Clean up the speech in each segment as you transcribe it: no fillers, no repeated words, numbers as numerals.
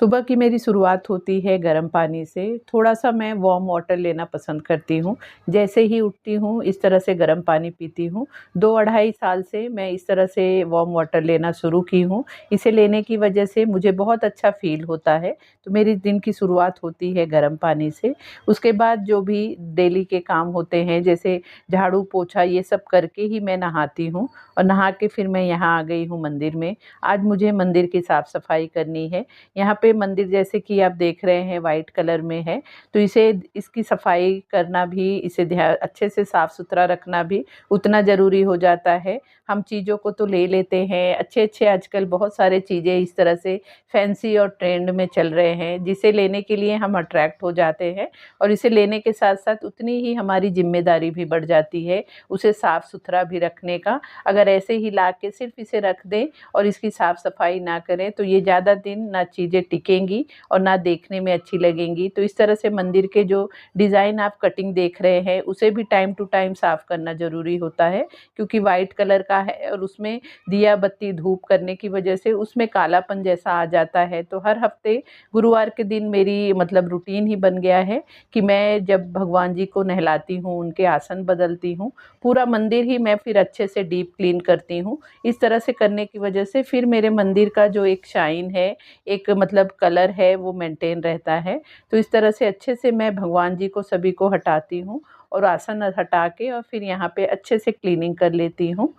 सुबह की मेरी शुरुआत होती है गर्म पानी से। थोड़ा-सा मैं वार्म वाटर लेना पसंद करती हूँ। जैसे ही उठती हूँ इस तरह से गर्म पानी पीती हूँ। 2 अढ़ाई साल से मैं इस तरह से वार्म वाटर लेना शुरू की हूँ। इसे लेने की वजह से मुझे बहुत अच्छा फ़ील होता है। तो मेरी दिन की शुरुआत होती है गर्म पानी से। उसके बाद जो भी डेली के काम होते हैं, जैसे झाड़ू, पोछा, ये सब करके ही मैं नहाती हूँ और नहा के फिर मैं यहाँ आ गई हूँ मंदिर में। आज मुझे मंदिर की साफ-सफाई करनी है। यहाँ पे मंदिर जैसे कि आप देख रहे हैं वाइट कलर में है, तो इसकी सफाई करना भी, इसे अच्छे से साफ-सुथरा रखना भी उतना ज़रूरी हो जाता है। हम चीज़ों को तो ले लेते हैं, अच्छे-अच्छे आजकल बहुत सारे चीज़ें इस तरह से फैंसी और ट्रेंड में चल रहे हैं, जिसे लेने के लिए हम अट्रैक्ट हो जाते हैं और इसे लेने के साथ-साथ उतनी ही हमारी ज़िम्मेदारी भी बढ़ जाती है, उसे साफ-सुथरा भी रखने का। अगर ऐसे ही ला के सिर्फ़ इसे रख दें और इसकी साफ-सफाई ना करें, तो ये ज़्यादा दिन ना चीज़ें टिकेंगी और ना देखने में अच्छी लगेंगी। तो इस तरह से मंदिर के जो डिज़ाइन आप कटिंग देख रहे हैं, उसे भी टाइम टू टाइम साफ़ करना ज़रूरी होता है, क्योंकि वाइट कलर का है और उसमें दिया बत्ती धूप करने की वजह से उसमें कालापन जैसा आ जाता है। तो हर हफ्ते गुरुवार के दिन मेरी मतलब रूटीन ही बन गया है कि मैं जब भगवान जी को नहलाती हूँ, उनके आसन बदलती हूँ, पूरा मंदिर ही मैं फिर अच्छे से डीप क्लीन करती हूँ। इस तरह से करने की वजह से फिर मेरे मंदिर का जो एक शाइन है, एक मतलब कलर है, वो मेंटेन रहता है। तो इस तरह से अच्छे से मैं भगवान जी को सभी को हटाती हूँ और आसन हटा के और फिर यहाँ पे अच्छे से क्लीनिंग कर लेती हूँ।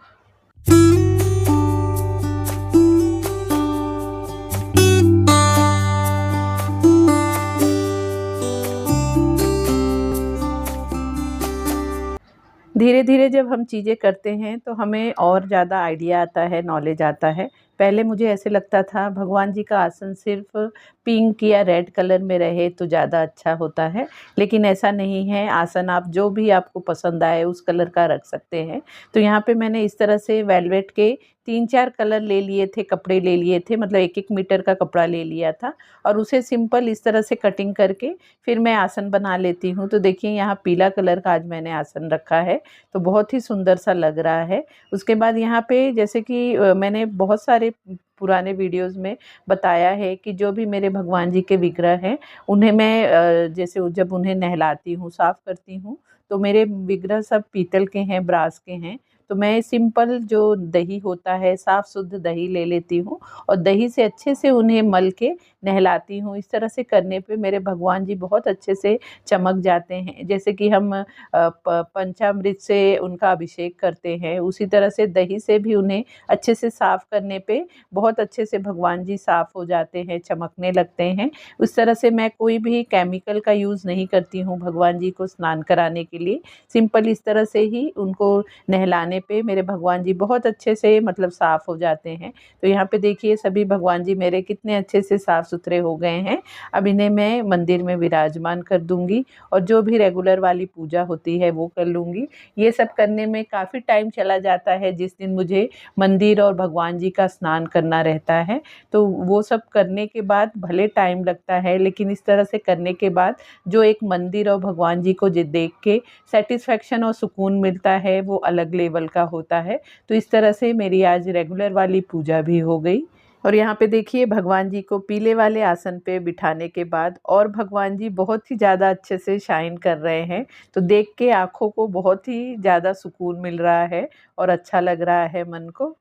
धीरे-धीरे जब हम चीज़ें करते हैं तो हमें और ज़्यादा आइडिया आता है, नॉलेज आता है। पहले मुझे ऐसे लगता था भगवान जी का आसन सिर्फ़ पिंक या रेड कलर में रहे तो ज़्यादा अच्छा होता है, लेकिन ऐसा नहीं है। आसन आप जो भी आपको पसंद आए उस कलर का रख सकते हैं। तो यहाँ पे मैंने इस तरह से वेलवेट के 3-4 कलर ले लिए थे, कपड़े ले लिए थे, मतलब 1-1 मीटर का कपड़ा ले लिया था और उसे सिंपल इस तरह से कटिंग करके फिर मैं आसन बना लेती हूँ। तो देखिए यहाँ पीला कलर का आज मैंने आसन रखा है, तो बहुत ही सुंदर सा लग रहा है। उसके बाद यहाँ पे जैसे कि मैंने बहुत सारे पुराने वीडियोज़ में बताया है कि जो भी मेरे भगवान जी के विग्रह हैं, उन्हें मैं जैसे जब उन्हें नहलाती हूँ, साफ़ करती हूँ, तो मेरे विग्रह सब पीतल के हैं, ब्रास के हैं। तो मैं सिंपल जो दही होता है, साफ़ शुद्ध दही ले लेती हूँ और दही से अच्छे से उन्हें मल के नहलाती हूँ। इस तरह से करने पे मेरे भगवान जी बहुत अच्छे से चमक जाते हैं। जैसे कि हम पंचामृत से उनका अभिषेक करते हैं, उसी तरह से दही से भी उन्हें अच्छे से साफ़ करने पे बहुत अच्छे से भगवान जी साफ़ हो जाते हैं, चमकने लगते हैं। उस तरह से मैं कोई भी केमिकल का यूज़ नहीं करती हूँ भगवान जी को स्नान कराने के लिए। सिंपल इस तरह से ही उनको नहलाने पे मेरे भगवान जी बहुत अच्छे से मतलब साफ़ हो जाते हैं। तो यहाँ पे देखिए सभी भगवान जी मेरे कितने अच्छे से साफ़-सुथरे हो गए हैं। अब इन्हें मैं मंदिर में विराजमान कर दूँगी और जो भी रेगुलर वाली पूजा होती है वो कर लूँगी। ये सब करने में काफ़ी टाइम चला जाता है जिस दिन मुझे मंदिर और भगवान जी का स्नान करना रहता है। तो वो सब करने के बाद भले टाइम लगता है, लेकिन इस तरह से करने के बाद जो एक मंदिर और भगवान जी को देख के सैटिस्फैक्शन और सुकून मिलता है, वो अलग लेवल का होता है। तो इस तरह से मेरी आज रेगुलर वाली पूजा भी हो गई। और यहाँ पे देखिए भगवान जी को पीले वाले आसन पे बिठाने के बाद और भगवान जी बहुत ही ज़्यादा अच्छे से शाइन कर रहे हैं। तो देख के आँखों को बहुत ही ज़्यादा सुकून मिल रहा है और अच्छा लग रहा है मन को।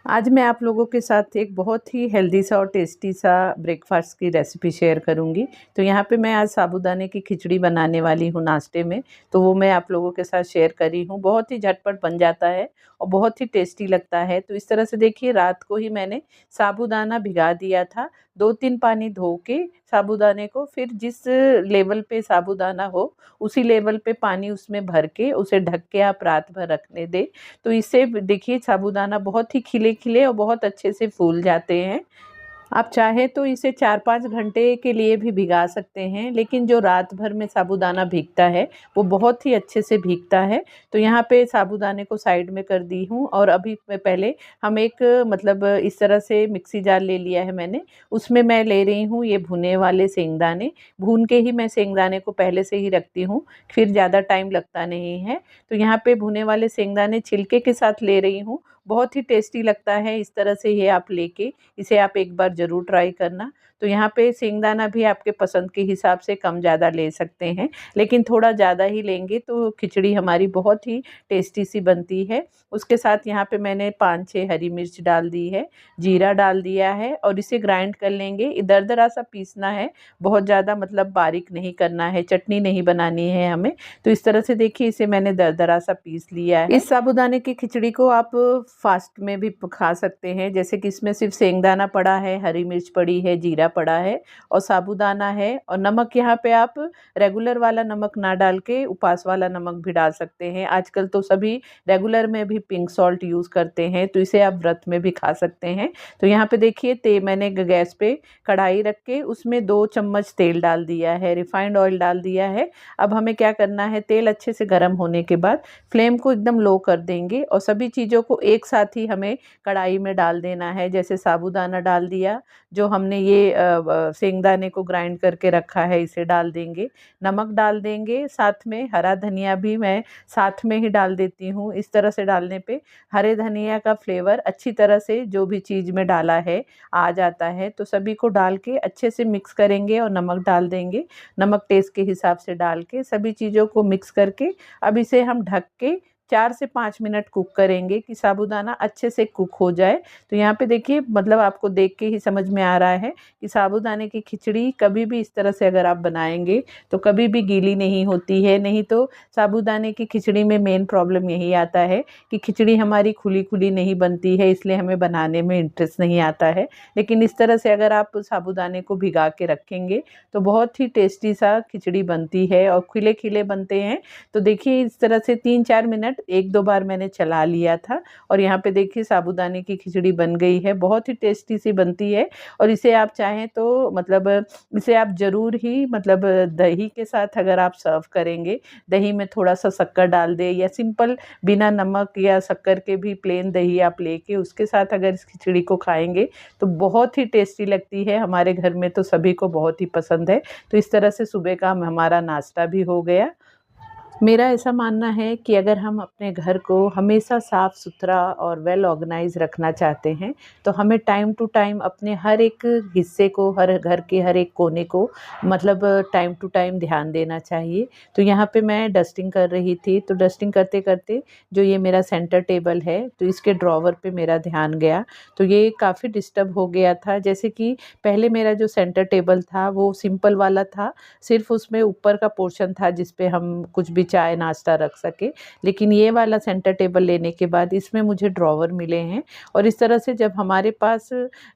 आज मैं आप लोगों के साथ एक बहुत ही हेल्दी सा और टेस्टी सा ब्रेकफास्ट की रेसिपी शेयर करूंगी। तो यहाँ पे मैं आज साबूदाने की खिचड़ी बनाने वाली हूँ नाश्ते में, तो वो मैं आप लोगों के साथ शेयर कर रही हूँ। बहुत ही झटपट बन जाता है और बहुत ही टेस्टी लगता है। तो इस तरह से देखिए रात को ही मैंने साबूदाना भिगा दिया था, 2-3 पानी धो के साबूदाने को, फिर जिस लेवल पे साबूदाना हो उसी लेवल पे पानी उसमें भर के उसे ढक के आप रात भर रखने दें। तो इससे देखिए साबूदाना बहुत ही खिले-खिले और बहुत अच्छे से फूल जाते हैं। आप चाहे तो इसे 4-5 घंटे के लिए भी भिगा सकते हैं, लेकिन जो रात भर में साबूदाना भीगता है वो बहुत ही अच्छे से भीगता है। तो यहाँ पे साबूदाने को साइड में कर दी हूँ और अभी मैं पहले हम एक मतलब इस तरह से मिक्सी जार ले लिया है मैंने, उसमें मैं ले रही हूँ ये भुने वाले सेंगदाने। भून के ही मैं सेंगदाने को पहले से ही रखती हूँ, फिर ज़्यादा टाइम लगता नहीं है। तो यहाँ पे भुने वाले सेंगदाने छिलके के साथ ले रही हूँ, बहुत ही टेस्टी लगता है। इस तरह से ये आप लेके इसे आप एक बार ज़रूर ट्राई करना। तो यहाँ पे सेंगदाना भी आपके पसंद के हिसाब से कम ज़्यादा ले सकते हैं, लेकिन थोड़ा ज़्यादा ही लेंगे तो खिचड़ी हमारी बहुत ही टेस्टी सी बनती है। उसके साथ यहाँ पे मैंने 5-6 हरी मिर्च डाल दी है, जीरा डाल दिया है और इसे ग्राइंड कर लेंगे। दरदरा सा पीसना है, बहुत ज़्यादा मतलब बारीक नहीं करना है, चटनी नहीं बनानी है हमें। तो इस तरह से देखिए इसे मैंने दरदरा सा पीस लिया है। इस साबूदाने की खिचड़ी को आप फास्ट में भी खा सकते हैं, जैसे कि इसमें सिर्फ सेंगदाना पड़ा है, हरी मिर्च पड़ी है, जीरा पड़ा है और साबूदाना है और नमक यहाँ पे आप रेगुलर वाला नमक ना डाल के उपास वाला नमक भी डाल सकते हैं। आजकल तो सभी रेगुलर में भी पिंक सॉल्ट यूज़ करते हैं, तो इसे आप व्रत में भी खा सकते हैं। तो यहाँ पे देखिए मैंने गैस पे कढ़ाई रख के उसमें 2 चम्मच तेल डाल दिया है, रिफाइंड ऑयल डाल दिया है। अब हमें क्या करना है, तेल अच्छे से गर्म होने के बाद फ्लेम को एकदम लो कर देंगे और सभी चीज़ों को एक साथ ही हमें कढ़ाई में डाल देना है। जैसे साबूदाना डाल दिया, जो हमने ये सेंगदाने को ग्राइंड करके रखा है इसे डाल देंगे, नमक डाल देंगे, साथ में हरा धनिया भी मैं साथ में ही डाल देती हूँ। इस तरह से डालने पे हरे धनिया का फ्लेवर अच्छी तरह से जो भी चीज़ में डाला है आ जाता है। तो सभी को डाल के अच्छे से मिक्स करेंगे और नमक डाल देंगे, नमक टेस्ट के हिसाब से डाल के सभी चीज़ों को मिक्स करके अब इसे हम ढक के 4 से 5 मिनट कुक करेंगे कि साबूदाना अच्छे से कुक हो जाए। तो यहाँ पे देखिए मतलब आपको देख के ही समझ में आ रहा है कि साबूदाने की खिचड़ी कभी भी इस तरह से अगर आप बनाएंगे तो कभी भी गीली नहीं होती है। नहीं तो साबूदाने की खिचड़ी में मेन प्रॉब्लम यही आता है कि खिचड़ी हमारी खुली खुली नहीं बनती है, इसलिए हमें बनाने में इंटरेस्ट नहीं आता है। लेकिन इस तरह से अगर आप साबूदाने को भिगा के रखेंगे तो बहुत ही टेस्टी सा खिचड़ी बनती है और खिले खिले बनते हैं। तो देखिए इस तरह से 3-4 मिनट 1-2 बार मैंने चला लिया था और यहाँ पे देखिए साबूदाने की खिचड़ी बन गई है, बहुत ही टेस्टी सी बनती है। और इसे आप चाहें तो मतलब इसे आप ज़रूर ही मतलब दही के साथ अगर आप सर्व करेंगे, दही में थोड़ा सा शक्कर डाल दें या सिंपल बिना नमक या शक्कर के भी प्लेन दही आप लेके उसके साथ अगर इस खिचड़ी को खाएंगे तो बहुत ही टेस्टी लगती है। हमारे घर में तो सभी को बहुत ही पसंद है। तो इस तरह से सुबह का हमारा नाश्ता भी हो गया। मेरा ऐसा मानना है कि अगर हम अपने घर को हमेशा साफ़ सुथरा और वेल ऑर्गेनाइज रखना चाहते हैं तो हमें टाइम टू टाइम अपने हर एक हिस्से को, हर घर के हर एक कोने को मतलब टाइम टू टाइम ध्यान देना चाहिए। तो यहाँ पे मैं डस्टिंग कर रही थी, तो डस्टिंग करते करते जो ये मेरा सेंटर टेबल है तो इसके ड्रॉवर पे मेरा ध्यान गया। तो ये काफ़ी डिस्टर्ब हो गया था, जैसे कि पहले मेरा जो सेंटर टेबल था वो सिंपल वाला था, सिर्फ उसमें ऊपर का पोर्शन था जिस पे हम कुछ भी चाय नाश्ता रख सके। लेकिन ये वाला सेंटर टेबल लेने के बाद इसमें मुझे ड्रॉवर मिले हैं और इस तरह से जब हमारे पास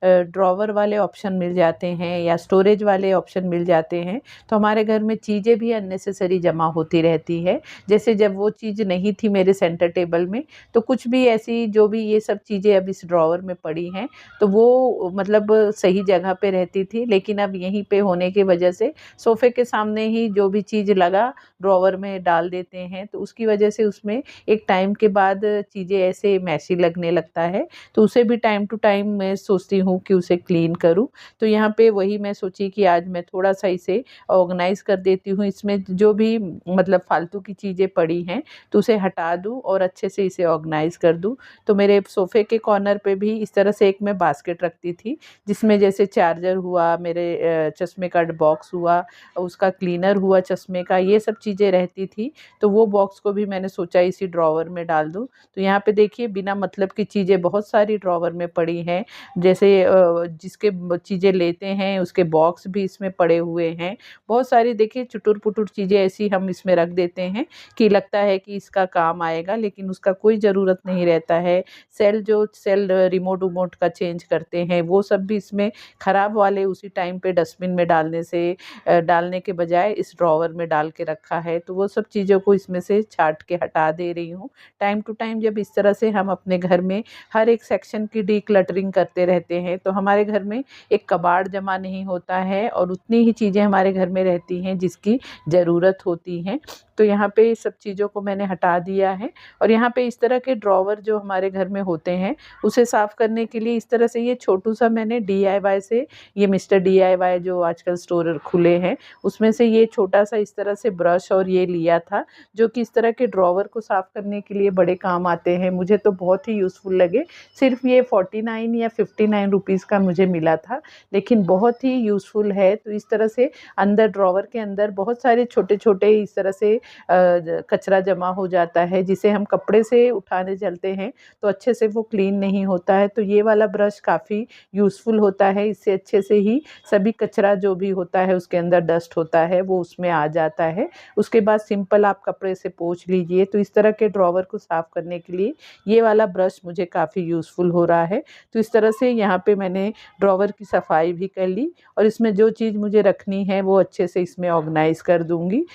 ड्रॉवर वाले ऑप्शन मिल जाते हैं या स्टोरेज वाले ऑप्शन मिल जाते हैं तो हमारे घर में चीज़ें भी अननेसेसरी जमा होती रहती है। जैसे जब वो चीज़ नहीं थी मेरे सेंटर टेबल में तो कुछ भी ऐसी जो भी ये सब चीज़ें अब इस ड्रॉवर में पड़ी हैं तो वो मतलब सही जगह पे रहती थी, लेकिन अब यहीं पे होने की वजह से सोफ़े के सामने ही जो भी चीज़ लगा ड्रॉवर में डाल देते हैं, तो उसकी वजह से उसमें एक टाइम के बाद चीज़ें ऐसे मैसी लगने लगता है। तो उसे भी टाइम टू टाइम मैं सोचती हूँ कि उसे क्लीन करूँ। तो यहाँ पे वही मैं सोची कि आज मैं थोड़ा-सा इसे ऑर्गेनाइज़ कर देती हूँ। इसमें जो भी मतलब फालतू की चीज़ें पड़ी हैं तो उसे हटा दूँ और अच्छे से इसे ऑर्गेनाइज़ कर दूँ। तो मेरे सोफ़े के कॉर्नर पे भी इस तरह से एक मैं बास्केट रखती थी जिसमें जैसे चार्जर हुआ, मेरे चश्मे का बॉक्स हुआ, उसका क्लीनर हुआ चश्मे का, ये सब चीज़ें रहती थी। तो वो बॉक्स को भी मैंने सोचा इसी ड्रॉवर में डाल दूँ। तो यहाँ पे देखिए बिना मतलब की चीज़ें बहुत सारी ड्रॉवर में पड़ी हैं। जैसे जिसके चीज़ें लेते हैं उसके बॉक्स भी इसमें पड़े हुए हैं। बहुत सारी देखिए चुटुर-पुटुर चीज़ें ऐसी हम इसमें रख देते हैं कि लगता है कि इसका काम आएगा, लेकिन उसका कोई ज़रूरत नहीं रहता है। सेल रिमोट-विमोट का चेंज करते हैं वो सब भी इसमें ख़राब वाले उसी टाइम पे डस्टबिन में डालने के बजाय इस ड्रॉवर में डाल के रखा है। तो वो सब चीज़ें चीज़ों को इसमें से छाँट के हटा दे रही हूँ। टाइम टू टाइम जब इस तरह से हम अपने घर में हर एक सेक्शन की डिक्लटरिंग करते रहते हैं, तो हमारे घर में एक कबाड़ जमा नहीं होता है और उतनी ही चीज़ें हमारे घर में रहती हैं जिसकी ज़रूरत होती हैं। तो यहाँ पे सब चीज़ों को मैंने हटा दिया है और यहाँ पे इस तरह के ड्रॉवर जो हमारे घर में होते हैं, उसे साफ़ करने के लिए इस तरह से ये छोटू-सा मैंने डीआईवाई से, ये मिस्टर डीआईवाई जो आजकल स्टोर खुले हैं, उसमें से ये छोटा-सा इस तरह से ब्रश और ये लिया था, जो कि इस तरह के ड्रॉवर को साफ़ करने के लिए बड़े काम आते हैं। मुझे तो बहुत ही यूज़फुल लगे। सिर्फ़ ये 49 या 59 रुपीज़ का मुझे मिला था, लेकिन बहुत ही यूज़फुल है। तो इस तरह से अंदर ड्रॉवर के अंदर बहुत सारे छोटे-छोटे इस तरह से कचरा जमा हो जाता है, जिसे हम कपड़े से उठाने चलते हैं तो अच्छे से वो क्लीन नहीं होता है। तो ये वाला ब्रश काफ़ी यूज़फुल होता है, इससे अच्छे से ही सभी कचरा जो भी होता है उसके अंदर डस्ट होता है वो उसमें आ जाता है। उसके बाद सिंपल आप कपड़े से पोंछ लीजिए। तो इस तरह के ड्रॉवर को साफ़ करने के लिए ये वाला ब्रश मुझे काफ़ी यूज़फुल हो रहा है। तो इस तरह से यहाँ पे मैंने ड्रॉवर की सफाई भी कर ली और इसमें जो चीज़ मुझे रखनी है वो अच्छे से इसमें ऑर्गनाइज़ कर दूँगी।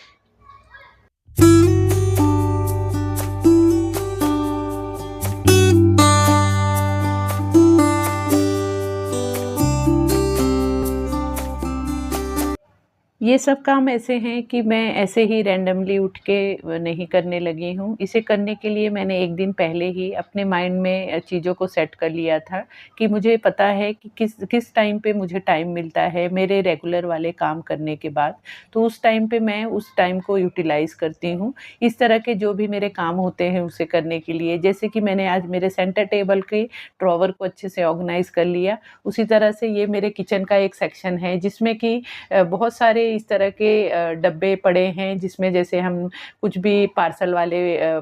ये सब काम ऐसे हैं कि मैं ऐसे ही रैंडमली उठ के नहीं करने लगी हूँ। इसे करने के लिए मैंने एक दिन पहले ही अपने माइंड में चीज़ों को सेट कर लिया था कि मुझे पता है कि किस टाइम पे मुझे टाइम मिलता है मेरे रेगुलर वाले काम करने के बाद। तो उस टाइम पे मैं उस टाइम को यूटिलाइज़ करती हूँ। इस तरह के जो भी मेरे काम होते हैं उसे करने के लिए, जैसे कि मैंने आज मेरे सेंटर टेबल के ड्रॉवर को अच्छे से ऑर्गनाइज़ कर लिया। उसी तरह से ये मेरे किचन का एक सेक्शन है जिसमें कि बहुत सारे इस तरह के डब्बे पड़े हैं, जिसमें जैसे हम कुछ भी पार्सल वाले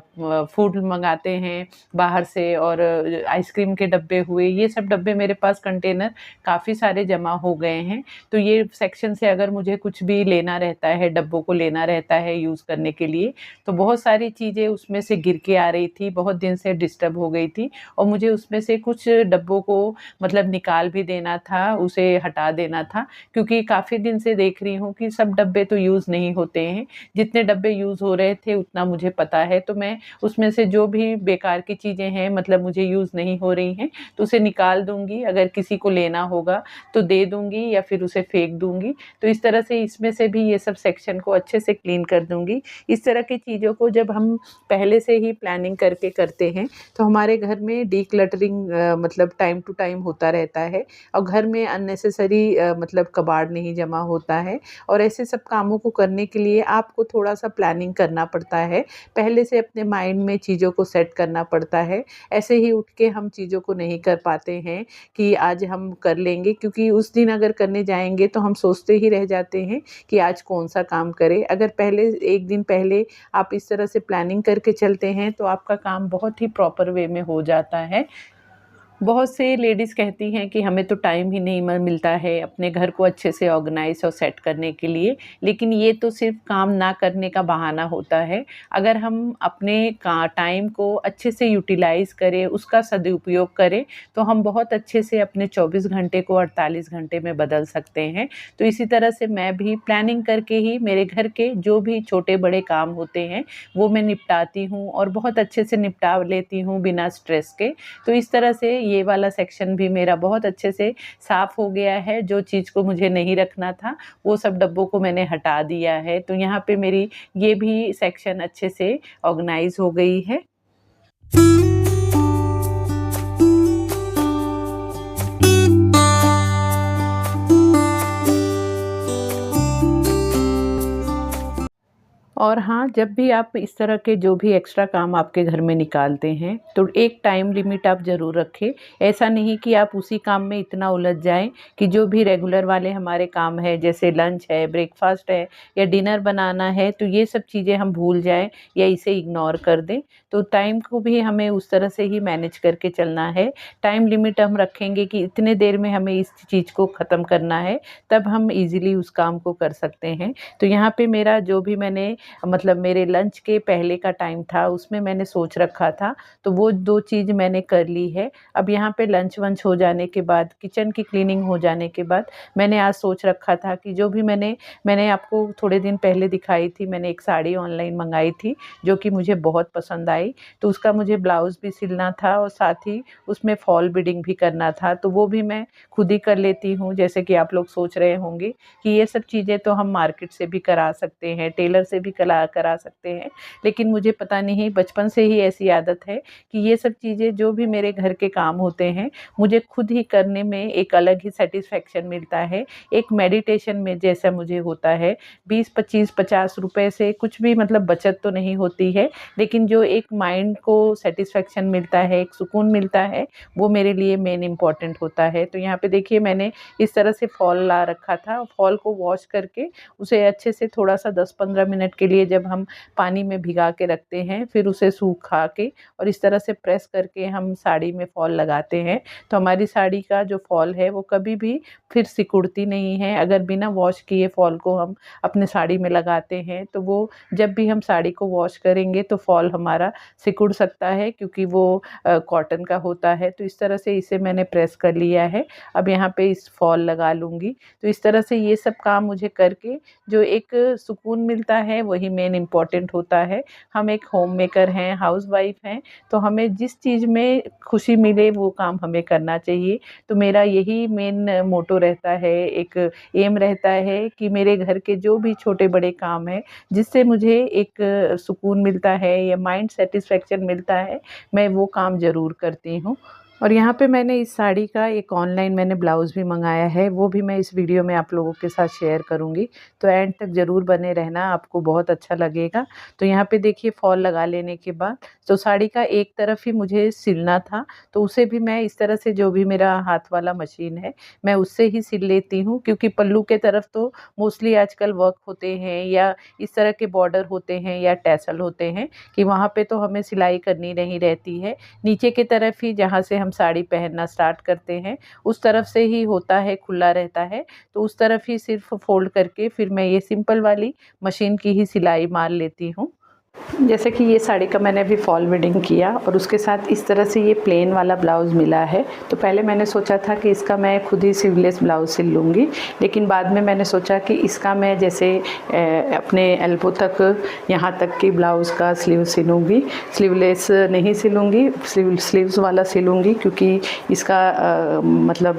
फूड मंगाते हैं बाहर से, और आइसक्रीम के डब्बे हुए, ये सब डब्बे मेरे पास कंटेनर काफ़ी सारे जमा हो गए हैं। तो ये सेक्शन से अगर मुझे कुछ भी लेना रहता है, डब्बों को लेना रहता है यूज़ करने के लिए, तो बहुत सारी चीज़ें उसमें से गिर के आ रही थी, बहुत दिन से डिस्टर्ब हो गई थी और मुझे उसमें से कुछ डब्बों को मतलब निकाल भी देना था, उसे हटा देना था, क्योंकि काफ़ी दिन से देख रही हूँ कि सब डब्बे तो यूज़ नहीं होते हैं। जितने डब्बे यूज़ हो रहे थे उतना मुझे पता है, तो मैं उसमें से जो भी बेकार की चीज़ें हैं, मतलब मुझे यूज़ नहीं हो रही हैं, तो उसे निकाल दूँगी। अगर किसी को लेना होगा तो दे दूँगी या फिर उसे फेंक दूँगी। तो इस तरह से इसमें से भी ये सब सेक्शन को अच्छे से क्लीन कर दूँगी। इस तरह की चीज़ों को जब हम पहले से ही प्लानिंग करके करते हैं तो हमारे घर में डिक्लटरिंग मतलब टाइम टू टाइम होता रहता है और घर में अननेसेसरी मतलब कबाड़ नहीं जमा होता है। और ऐसे सब कामों को करने के लिए आपको थोड़ा-सा प्लानिंग करना पड़ता है। पहले से अपने माइंड में चीज़ों को सेट करना पड़ता है। ऐसे ही उठ के हम चीज़ों को नहीं कर पाते हैं कि आज हम कर लेंगे, क्योंकि उस दिन अगर करने जाएँगे तो हम सोचते ही रह जाते हैं कि आज कौन-सा काम करें। अगर पहले 1 दिन पहले आप इस तरह से प्लानिंग करके चलते हैं तो आपका काम बहुत ही प्रॉपर वे में हो जाता है। बहुत से लेडीज़ कहती हैं कि हमें तो टाइम ही नहीं मिलता है अपने घर को अच्छे से ऑर्गेनाइज़ और सेट करने के लिए, लेकिन ये तो सिर्फ़ काम ना करने का बहाना होता है। अगर हम अपने का टाइम को अच्छे से यूटिलाइज़ करें, उसका सदुपयोग करें, तो हम बहुत अच्छे से अपने 24 घंटे को 48 घंटे में बदल सकते हैं। तो इसी तरह से मैं भी प्लानिंग करके ही मेरे घर के जो भी छोटे-बड़े काम होते हैं, वो मैं निपटाती हूँ और बहुत अच्छे से निपटा लेती हूँ बिना स्ट्रेस के। तो इस तरह से ये वाला सेक्शन भी मेरा बहुत अच्छे से साफ़ हो गया है। जो चीज़ को मुझे नहीं रखना था, वो सब डब्बों को मैंने हटा दिया है। तो यहाँ पे मेरी ये भी सेक्शन अच्छे से ऑर्गनाइज़ हो गई है। और हाँ, जब भी आप इस तरह के जो भी एक्स्ट्रा काम आपके घर में निकालते हैं, तो एक टाइम लिमिट आप ज़रूर रखें। ऐसा नहीं कि आप उसी काम में इतना उलझ जाएँ कि जो भी रेगुलर वाले हमारे काम हैं, जैसे लंच है, ब्रेकफ़ास्ट है या डिनर बनाना है, तो ये सब चीज़ें हम भूल जाएँ या इसे इग्नोर कर दें। तो टाइम को भी हमें उस तरह से ही मैनेज करके चलना है। टाइम लिमिट हम रखेंगे कि इतने देर में हमें इस चीज़ को ख़त्म करना है, तब हम ईज़िली उस काम को कर सकते हैं। तो यहाँ पे मेरा जो भी मैंने मतलब मेरे लंच के पहले का टाइम था, उसमें मैंने सोच रखा था, तो वो 2 चीज़ मैंने कर ली है। अब यहाँ पे लंच वंच हो जाने के बाद, किचन की क्लीनिंग हो जाने के बाद, मैंने आज सोच रखा था कि जो भी मैंने आपको थोड़े दिन पहले दिखाई थी, मैंने एक साड़ी ऑनलाइन मंगाई थी, जो कि मुझे बहुत पसंद आई। तो उसका मुझे ब्लाउज़ भी सिलना था और साथ ही उसमें फॉल बीडिंग भी करना था, तो वो भी मैं खुद ही कर लेती हूँ। जैसे कि आप लोग सोच रहे होंगे कि ये सब चीज़ें तो हम मार्केट से भी करा सकते हैं, टेलर से भी करा सकते हैं, लेकिन मुझे पता नहीं बचपन से ही ऐसी आदत है कि ये सब चीज़ें जो भी मेरे घर के काम होते हैं, मुझे खुद ही करने में एक अलग ही सैटिस्फैक्शन मिलता है। एक मेडिटेशन में जैसा मुझे होता है, 20, 25, 50 रुपए से कुछ भी मतलब बचत तो नहीं होती है, लेकिन जो एक माइंड को सैटिस्फैक्शन मिलता है, एक सुकून मिलता है, वो मेरे लिए मेन इम्पॉर्टेंट होता है। तो यहाँ पे देखिए मैंने इस तरह से फॉल ला रखा था, फॉल को वॉश करके उसे अच्छे से थोड़ा-सा 10-15 मिनट के लिए जब हम पानी में भिगा के रखते हैं, फिर उसे सूखा के और इस तरह से प्रेस करके हम साड़ी में फॉल लगाते हैं, तो हमारी साड़ी का जो फॉल है वो कभी भी फिर सिकुड़ती नहीं है। अगर बिना वॉश किए फॉल को हम अपने साड़ी में लगाते हैं, तो वो जब भी हम साड़ी को वॉश करेंगे तो फॉल हमारा सिकुड़ सकता है, क्योंकि वो कॉटन का होता है। तो इस तरह से इसे मैंने प्रेस कर लिया है। अब यहाँ पे इस फॉल लगा लूँगी। तो इस तरह से ये सब काम मुझे करके जो एक सुकून मिलता है, वही मेन इम्पॉर्टेंट होता है। हम एक होममेकर हैं, हाउसवाइफ़ हैं, तो हमें जिस चीज़ में खुशी मिले वो काम हमें करना चाहिए। तो मेरा यही मेन मोटो रहता है, एक एम रहता है कि मेरे घर के जो भी छोटे-बड़े काम हैं, जिससे मुझे एक सुकून मिलता है या माइंड सैटिस्फैक्शन मिलता है, मैं वो काम ज़रूर करती हूँ। और यहाँ पे मैंने इस साड़ी का एक ऑनलाइन मैंने ब्लाउज़ भी मंगाया है, वो भी मैं इस वीडियो में आप लोगों के साथ शेयर करूँगी, तो एंड तक ज़रूर बने रहना, आपको बहुत अच्छा लगेगा। तो यहाँ पे देखिए फॉल लगा लेने के बाद तो साड़ी का एक तरफ ही मुझे सिलना था, तो उसे भी मैं इस तरह से, जो भी मेरा हाथ वाला मशीन है, मैं उससे ही सिल लेती हूँ, क्योंकि पल्लू के तरफ तो मोस्टली आजकल वर्क होते हैं या इस तरह के बॉर्डर होते हैं या टैसल होते हैं कि वहाँ पे तो हमें सिलाई करनी नहीं रहती है। नीचे की तरफ ही जहाँ से हम साड़ी पहनना स्टार्ट करते हैं, उस तरफ से ही होता है, खुला रहता है, तो उस तरफ ही सिर्फ फ़ोल्ड करके फिर मैं ये सिंपल वाली मशीन की ही सिलाई मार लेती हूँ। जैसे कि ये साड़ी का मैंने अभी फॉल बीडिंग किया और उसके साथ इस तरह से ये प्लेन वाला ब्लाउज़ मिला है। तो पहले मैंने सोचा था कि इसका मैं खुद ही स्लीवलेस ब्लाउज़ सिल लूँगी, लेकिन बाद में मैंने सोचा कि इसका मैं जैसे अपने एल्बो तक, यहाँ तक की ब्लाउज़ का स्लीव सिलूँगी, स्लीवलेस नहीं सिलूँगी, स्लीव्स वाला सिलूँगी, क्योंकि इसका मतलब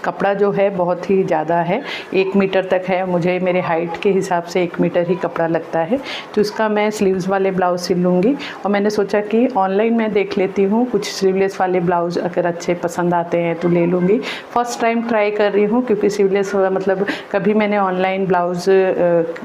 कपड़ा जो है बहुत ही ज़्यादा है, 1 मीटर तक है, मुझे मेरे हाइट के हिसाब से 1 मीटर ही कपड़ा लगता है। तो इसका मैं स्लीव्स वाले ब्लाउज़ सिल लूँगी और मैंने सोचा कि ऑनलाइन मैं देख लेती हूँ, कुछ स्लीवलेस वाले ब्लाउज़ अगर अच्छे पसंद आते हैं तो ले लूँगी। फर्स्ट टाइम ट्राई कर रही हूँ, क्योंकि स्लीवलेस मतलब कभी मैंने ऑनलाइन ब्लाउज़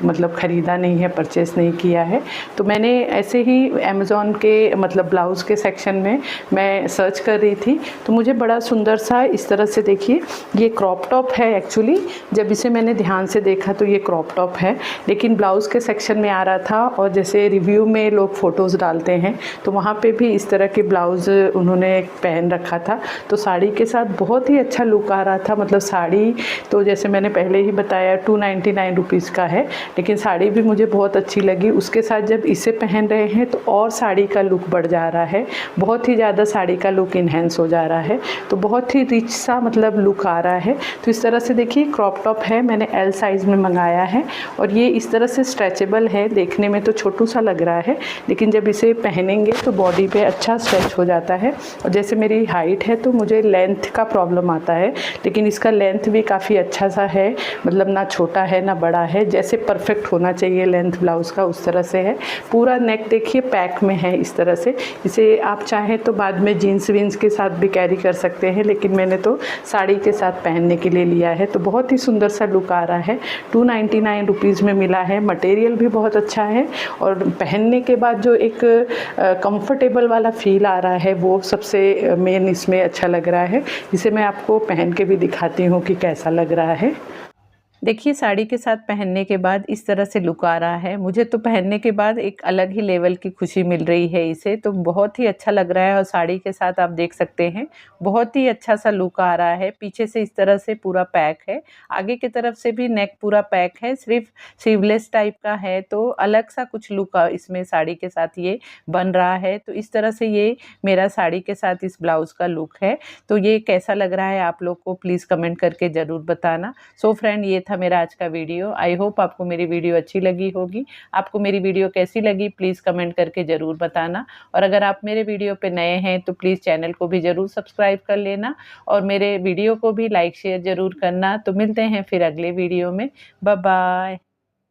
मतलब ख़रीदा नहीं है, परचेज़ नहीं किया है। तो मैंने ऐसे ही अमेज़ॉन के मतलब ब्लाउज़ के सेक्शन में मैं सर्च कर रही थी, तो मुझे बड़ा सुंदर सा इस तरह से, देखिए ये क्रॉप टॉप है एक्चुअली, जब इसे मैंने ध्यान से देखा तो ये क्रॉप टॉप है, लेकिन ब्लाउज़ के सेक्शन में आ रहा था और जैसे रिव्यू में लोग फ़ोटोज़ डालते हैं तो वहाँ पे भी इस तरह के ब्लाउज़ उन्होंने पहन रखा था, तो साड़ी के साथ बहुत ही अच्छा लुक आ रहा था। मतलब साड़ी तो जैसे मैंने पहले ही बताया 299 रुपीज़ का है, लेकिन साड़ी भी मुझे बहुत अच्छी लगी। उसके साथ जब इसे पहन रहे हैं तो और साड़ी का लुक बढ़ जा रहा है, बहुत ही ज़्यादा साड़ी का लुक इन्हेंस हो जा रहा है, तो बहुत ही रिच सा मतलब लुक आ रहा है। तो इस तरह से देखिए क्रॉप टॉप है, मैंने एल साइज़ में मंगाया है और ये इस तरह से स्ट्रेचेबल है, देखने में तो छोटू सा लग रहा है, लेकिन जब इसे पहनेंगे तो बॉडी पे अच्छा स्ट्रेच हो जाता है। और जैसे मेरी हाइट है तो मुझे लेंथ का प्रॉब्लम आता है, लेकिन इसका लेंथ भी काफ़ी अच्छा सा है, मतलब ना छोटा है ना बड़ा है, जैसे परफेक्ट होना चाहिए लेंथ ब्लाउज़ का उस तरह से है। पूरा नेक देखिए पैक में है इस तरह से, इसे आप चाहें तो बाद में जीन्स वीन्स के साथ भी कैरी कर सकते हैं, लेकिन मैंने तो साड़ी के साथ पहनने के लिए लिया है। तो बहुत ही सुंदर सा लुक आ रहा है, 299 रुपीज़ में मिला है, मटेरियल भी बहुत अच्छा है और पहनने के बाद जो एक कंफर्टेबल वाला फील आ रहा है वो सबसे मेन इसमें अच्छा लग रहा है। इसे मैं आपको पहन के भी दिखाती हूँ कि कैसा लग रहा है। देखिए साड़ी के साथ पहनने के बाद इस तरह से लुक आ रहा है। मुझे तो पहनने के बाद एक अलग ही लेवल की खुशी मिल रही है इसे, तो बहुत ही अच्छा लग रहा है और साड़ी के साथ आप देख सकते हैं बहुत ही अच्छा सा लुक आ रहा है। पीछे से इस तरह से पूरा पैक है, आगे की तरफ से भी नेक पूरा पैक है, सिर्फ स्लीवलेस टाइप का है, तो अलग सा कुछ लुक इसमें साड़ी के साथ ये बन रहा है। तो इस तरह से ये मेरा साड़ी के साथ इस ब्लाउज़ का लुक है। तो ये कैसा लग रहा है आप लोग को प्लीज़ कमेंट करके ज़रूर बताना। सो फ्रेंड, ये था मेरा आज का वीडियो। आई होप आपको मेरी वीडियो अच्छी लगी होगी। आपको मेरी वीडियो कैसी लगी प्लीज़ कमेंट करके ज़रूर बताना। और अगर आप मेरे वीडियो पे नए हैं तो प्लीज़ चैनल को भी ज़रूर सब्सक्राइब कर लेना और मेरे वीडियो को भी लाइक शेयर ज़रूर करना। तो मिलते हैं फिर अगले वीडियो में। Bye bye.